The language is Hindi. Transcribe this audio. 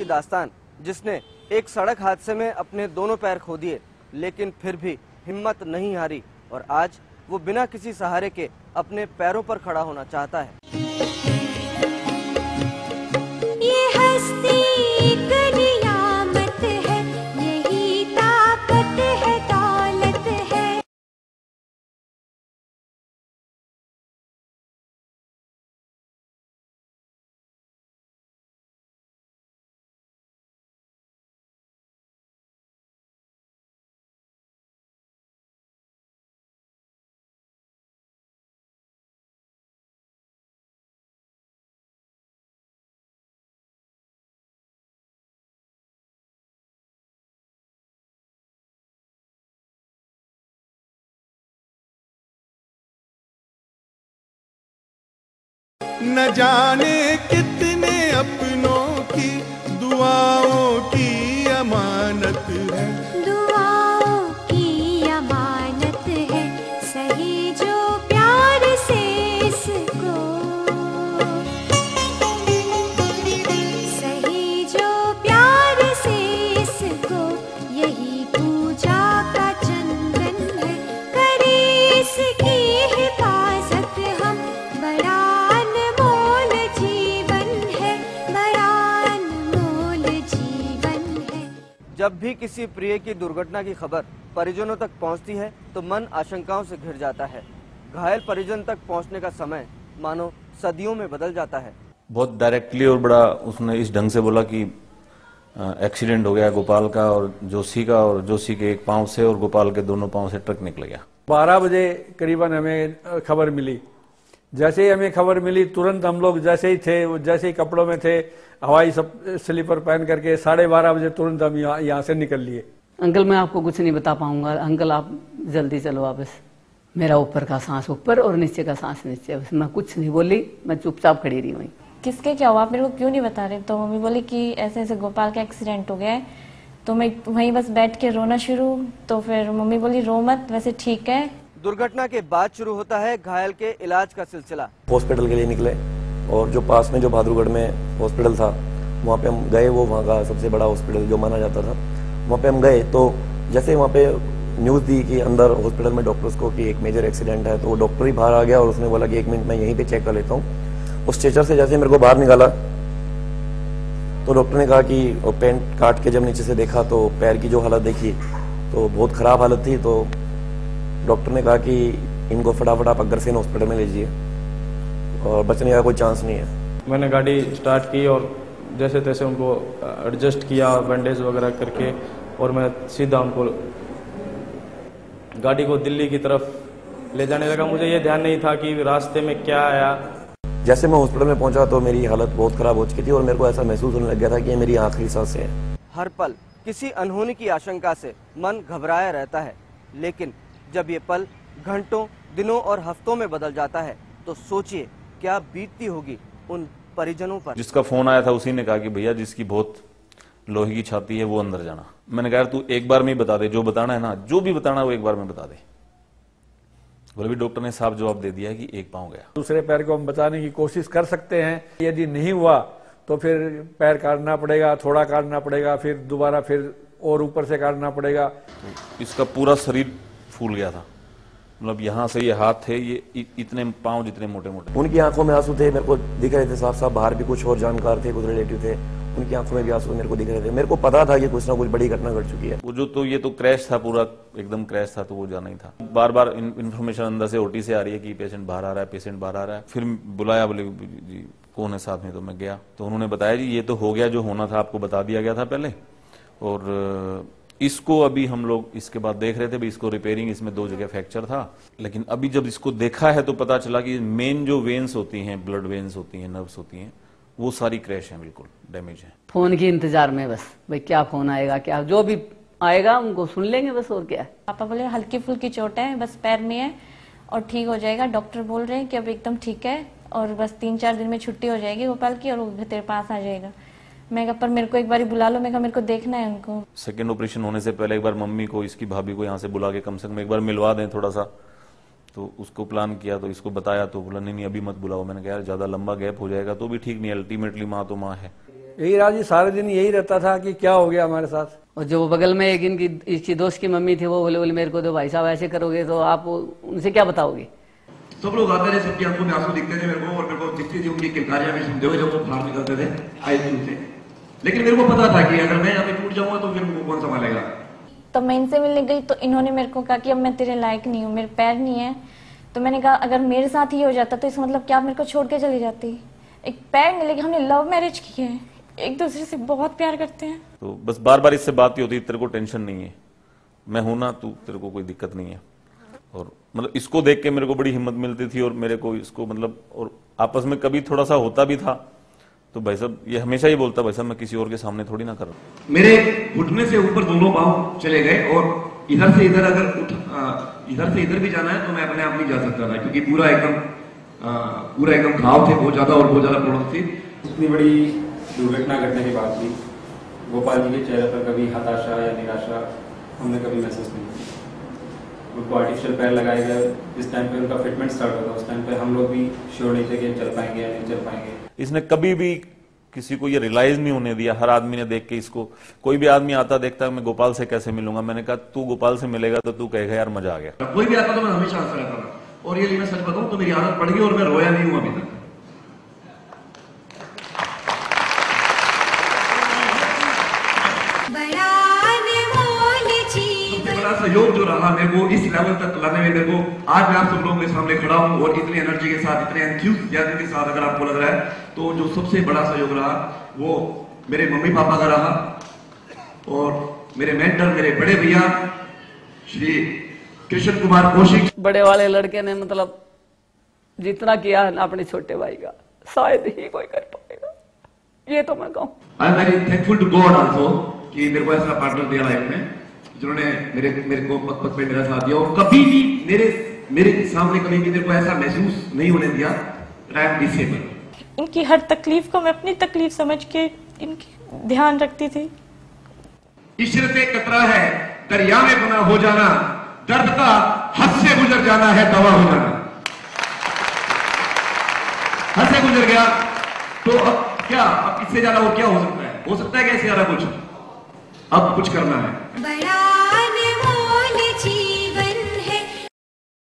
की दास्तान, जिसने एक सड़क हादसे में अपने दोनों पैर खो दिए, लेकिन फिर भी हिम्मत नहीं हारी और आज वो बिना किसी सहारे के अपने पैरों पर खड़ा होना चाहता है। ये हस्ती एक नियामत है, यही ताकत है, दौलत है। न जाने कितने अपनों की दुआओं की अमानत है, दुआओं की अमानत है, सही जो प्यार से इसको, सही जो प्यार से इसको, यही पूजा का चंदन है, करी इसकी हिफाजत हम, बड़ा अनमोल जीवन है, बड़ा अनमोल जीवन है। जब भी किसी प्रिय की दुर्घटना की खबर परिजनों तक पहुंचती है तो मन आशंकाओं से घिर जाता है। घायल परिजन तक पहुंचने का समय मानो सदियों में बदल जाता है। बहुत डायरेक्टली और बड़ा उसने इस ढंग से बोला कि एक्सीडेंट हो गया गोपाल का और जोशी का, और जोशी के एक पांव से और गोपाल के दोनों पांव से ट्रक निकल गया। 12 बजे करीबन हमें खबर मिली। जैसे ही हमें खबर मिली तुरंत हम लोग जैसे ही थे, जैसे ही कपड़ों में थे, हवाई सब स्लीपर पहन करके 12:30 बजे तुरंत हम यहाँ से निकल लिए। अंकल मैं आपको कुछ नहीं बता पाऊंगा, अंकल आप जल्दी चलो वापस। मेरा ऊपर का सांस ऊपर और नीचे का सांस नीचे, बस मैं कुछ नहीं बोली, मैं चुपचाप खड़ी रही वहीं। किसके क्या हुआ आप मेरे को क्यों नहीं बता रहे? तो मम्मी बोली कि ऐसे ऐसे गोपाल का एक्सीडेंट हो गया है। तो मैं वहीं बस बैठ के रोना शुरू। तो फिर मम्मी बोली रो मत, वैसे ठीक है। दुर्घटना के बाद शुरू होता है घायल के इलाज का सिलसिला। हॉस्पिटल के लिए निकले और जो पास में जो बहादुरगढ़ में हॉस्पिटल था वहाँ पे हम गए। वो वहाँ का सबसे बड़ा हॉस्पिटल जो माना जाता था, वहाँ पे हम गए। तो जैसे वहाँ पे न्यूज़ दी कि अंदर हॉस्पिटल में डॉक्टर्स को कि एक मेजर एक्सीडेंट है, तो वो डॉक्टर ही बाहर आ गया और उसने बोला कि 1 मिनट मैं यहीं पे चेक कर लेता हूँ। उस स्ट्रेचर से जैसे मेरे को बाहर निकाला तो डॉक्टर ने कहा कि पेंट काट के जब नीचे से देखा तो पैर की जो हालत देखी तो बहुत ख़राब हालत थी। तो डॉक्टर ने कहा कि इनको फटाफट आप अग्रसेन हॉस्पिटल में लीजिए और बचने का कोई चांस नहीं है। मैंने गाड़ी स्टार्ट की और जैसे तैसे उनको एडजस्ट किया बैंडेज वगैरह करके, और मैं सीधा उनको गाड़ी को दिल्ली की तरफ ले जाने लगा। मुझे ये ध्यान नहीं था कि रास्ते में क्या आया। जैसे मैं हॉस्पिटल में पहुंचा तो मेरी हालत बहुत ख़राब हो चुकी थी और मेरे को ऐसा महसूस होने लग गया था कि ये मेरी आखिरी सांसें हैं। हर पल किसी अनहोनी की आशंका से मन घबराया रहता है, लेकिन जब ये पल घंटों, दिनों और हफ्तों में बदल जाता है तो सोचिए क्या बीतती होगी उन परिजनों पर। जिसका फोन आया था उसी ने कहा कि भैया जिसकी बहुत लोहे की छाती है वो अंदर जाना। मैंने कहा तू एक बार में ही बता दे, जो बताना है ना, जो भी बताना है वो एक बार में बता दे। बोले भी डॉक्टर ने साफ जवाब दे दिया है कि एक पांव गया। दूसरे पैर को हम बचाने की कोशिश कर सकते हैं, यदि नहीं हुआ तो फिर पैर काटना पड़ेगा, थोड़ा काटना पड़ेगा, फिर दोबारा फिर और ऊपर से काटना पड़ेगा। इसका पूरा शरीर फूल गया था, मतलब यहाँ से ये हाथ थे, ये इतने पांव जितने मोटे मोटे। उनकी आंखों में आंसू थे, मेरे को दिख रहे थे साफ साफ। बाहर भी कुछ और जानकार थे, कुछ रिलेटिव थे, उनकी आंखों में भी आंसू मेरे को दिख रहे थे। मेरे को पता था कि कुछ ना कुछ बड़ी घटना घट चुकी है। वो जो तो ये तो क्रैश था, पूरा एकदम क्रैश था, तो वो जाना ही था। बार बार इन्फॉर्मेशन अंदर से ओटी से आ रही है कि पेशेंट बाहर आ रहा है, पेशेंट बाहर आ रहा है। फिर बुलाया, बोले जी कौन है साथ में, तो मैं गया तो उन्होंने बताया जी ये तो हो गया, जो होना था आपको बता दिया गया था पहले, और इसको अभी हम लोग इसके बाद देख रहे थे भी इसको रिपेयरिंग, इसमें 2 जगह फ्रैक्चर था। लेकिन अभी जब इसको देखा है तो पता चला कि मेन जो वेन्स होती हैं, ब्लड वेन्स होती हैं, नर्व्स होती हैं, वो सारी क्रैश है, बिल्कुल डैमेज है। फोन के इंतजार में बस, भाई क्या फोन आएगा, क्या जो भी आएगा उनको सुन लेंगे बस, और क्या है। पापा बोले हल्की फुल्की चोट है, बस पैर में है और ठीक हो जाएगा। डॉक्टर बोल रहे हैं कि अब एकदम ठीक है और बस 3-4 दिन में छुट्टी हो जाएगी गोपाल की और वो तेरे पास आ जाएगा। मैं कहा पर मेरे को एक बार बुला लो, मैं कहा मेरे को देखना है उनको। सेकेंड ऑपरेशन होने से पहले एक बार मम्मी को, इसकी भाभी को यहाँ से बुला के कम से कम एक बार मिलवा दें थोड़ा सा, तो उसको प्लान किया। तो इसको बताया तो बोला नहीं अभी मत बुलाओ। मैंने कहा यार ज्यादा लंबा गैप हो जाएगा तो भी ठीक नहीं, अल्टीमेटली माँ तो माँ है। यही राज जी सारे दिन यही रहता था कि क्या हो गया हमारे साथ। और जो बगल में एक इनकी इसकी दोस्त की मम्मी थी, वो बोले मेरे को तो भाई साहब ऐसे करोगे तो आप उनसे क्या बताओगे। सब लोग आते रहे, सबकी आंखों में आंसू दिखते थे मेरे को, और मेरे को दिखती थी उनकी किलकारियां भी सुनते हुए जब वो बाहर निकलते थे आईसीयू से। लेकिन मेरे को पता था कि अगर मैं यहाँ पे टूट जाऊंगा तो फिर मुझे कौन संभालेगा। तब मैं इनसे मिलने गई तो इन्होंने मेरे को कहा कि अब मैं तेरे लायक नहीं हूँ, मेरे पैर नहीं है। तो मैंने कहा अगर मेरे साथ ही हो जाता तो इसका मतलब क्या आप मेरे को छोड़ के चली जाती। एक पैर नहीं, लेकिन हमने लव मैरिज की है, एक दूसरे से बहुत प्यार करते हैं। तो बस बार बार इससे बात ही होती, तेरे को टेंशन नहीं है, मैं हूं ना, तू तेरे को कोई दिक्कत नहीं है। और मतलब इसको देख के मेरे को बड़ी हिम्मत मिलती थी, और मेरे को इसको मतलब, और आपस में कभी थोड़ा सा होता भी था तो भाई साहब ये हमेशा ही बोलता, भाई साहब मैं किसी और के सामने थोड़ी ना कर रहा हूं। मेरे घुटने से ऊपर दोनों पांव चले गए, और इधर से इधर अगर इधर से इधर भी जाना है तो मैं अपने आप नहीं जा सकता था, क्योंकि पूरा एकदम घाव थे बहुत ज्यादा, और बहुत ज्यादा प्रॉब्लम थी। इतनी बड़ी दुर्घटना घटने के बाद भी गोपाल जी के चेहरे पर कभी हताशा या निराशा हमने कभी महसूस नहीं की। उनको आर्टिफिशियल पैर लगाए गए, जिस टाइम पे उनका फिटमेंट स्टार्ट होगा उस टाइम पे हम लोग भी श्योर नहीं थे कि चल पाएंगे या नहीं चल पाएंगे। इसने कभी भी किसी को ये रियलाइज नहीं होने दिया। हर आदमी ने देख के इसको, कोई भी आदमी आता देखता है मैं गोपाल से कैसे मिलूंगा, मैंने कहा तू गोपाल से मिलेगा तो तू कहेगा यार मजा आ गया। कोई भी आता तो मैं हमेशा हंसता रहता था, और ये मैं सच बताऊं तो मेरी आदत पड़ गई और मैं रोया नहीं हूं अभी तक। सहयोग जो रहा मेरे को इस लेवल तक लाने में, मेरे को आज मैं आप सब लोगों के सामने खड़ा हूं और इतनी एनर्जी के साथ, इतने एंथुसियाज्म के साथ अगर आपको लग रहा है तो जो सबसे बड़ा सहयोग रहा वो मेरे मम्मी पापा का रहा, और मेरे मेंटर, मेरे बड़े भैया श्री कृष्ण कुमार कौशिक। बड़े वाले लड़के ने मतलब जितना किया है अपने छोटे भाई का शायद ही कोई कर पाएगा, ये तो मैं कहूँ। I am very thankful to God also कि मेरे को ऐसा पार्टनर दिया लाइफ में, जिन्होंने मेरे को पथ पथ पे मेरा साथ दिया, और कभी भी मेरे सामने कभी भी मेरे को ऐसा महसूस नहीं होने दिया आई एम डिसेबल। इनकी हर तकलीफ को मैं अपनी तकलीफ समझ के इनकी ध्यान रखती थी। इश्क से कतरा है दरिया में बना हो जाना, दर्द का हद से गुजर जाना है दवा हो जाना। हद से गुजर गया तो अब क्या, अब इससे ज्यादा और क्या हो सकता है? हो सकता है कि इससे ज्यादा कुछ अब कुछ करना है।